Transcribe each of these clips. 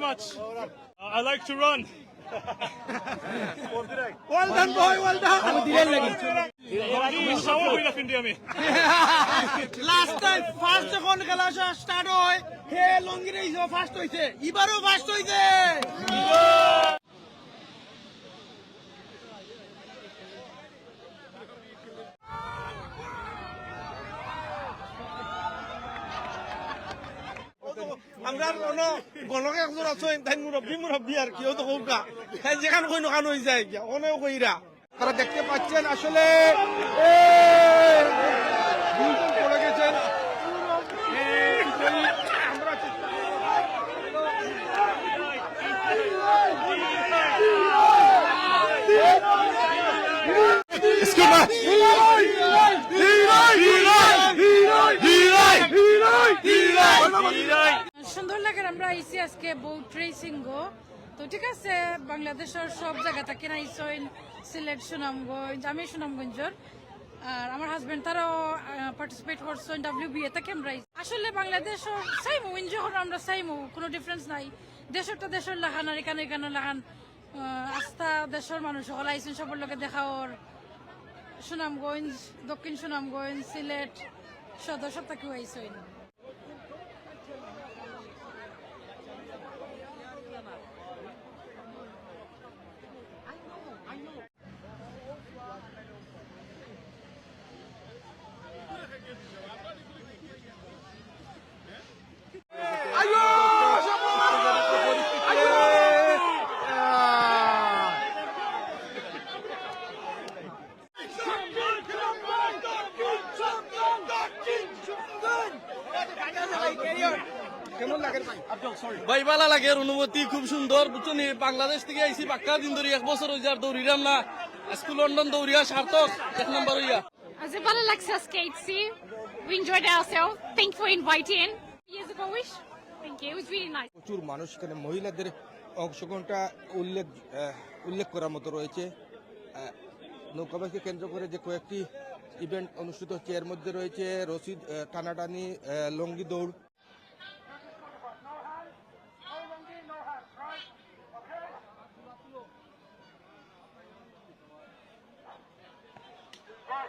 much. I like to run. Well done, boy, well done. Last time first যখন খেলা start হয় হে লঙ্গি রেইছো first হইছে এবারও ফার্স্ট হইছে আমরা কোনো গণকে একজন আছো তাই মুরব্বী আর কেউ তো কৌকা যেখানে কই নখান হয়ে যায় অনেক কইরা তারা দেখতে পাচ্ছেন আসলে দুজন পড়ে গেছেন সুন্দর লাগে আমরা আইসি আজকে বোট রেসিং গো তো ঠিক আছে বাংলাদেশের সব জায়গা থেকে আইসইন সিলেট সুনামগঞ্জ আমি সুনামগঞ্জের আর আমার হাজবেন্ড তারাও পার্টিসিপেট করছেন WBA থেকে আমরা আসলে বাংলাদেশের সাইম যখন আমরা সাইম কোনো ডিফারেন্স নাই দেশেরটা দেশের লাগান আর এখানে এখানে লাগান আস্থা দেশের মানুষ সকল আইসেন সবার লোকে দেখা ওর সুনামগঞ্জ দক্ষিণ সুনামগঞ্জ সিলেট সদর সব থেকেও আইসইন ভাই ভালো লাগে অনুভূতি খুব সুন্দর বুঝছেন বাংলাদেশ থেকে আইসি পাক্কা দিন ধরে 1 বছর হয়ে যার দৌড়িলাম না স্কুল লন্ডন দৌড়িয়া সার্থক 1 নম্বর হইয়া Also ভালো লাগছে আজকে আইসি we enjoyed ourselves thank you for inviting years ago wish thank you it was really nice প্রচুর মানুষ এখানে মহিলাদের অংশগ্রহণটা উল্লেখ করার মতো রয়েছে নৌকাবাসকে কেন্দ্র করে যে কয়েকটি ইভেন্ট অনুষ্ঠিত হচ্ছে এর মধ্যে রয়েছে রশিদ টানাটানি লঙ্গি দৌড়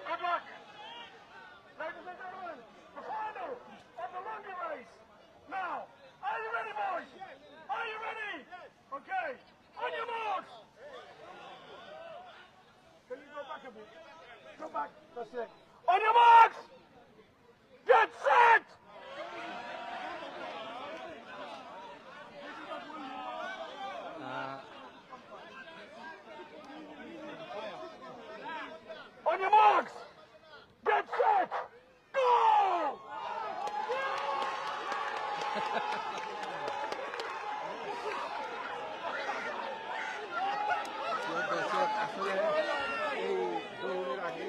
Good luck. Ladies and gentlemen, the final of the Lungi race. Now, are you ready, boys? Are you ready? Okay. On your marks. Can you go back a bit? Go back. That's it. On your marks. Get set. On your marks! Get set! Go! আসলে এই দৌড়ের আগে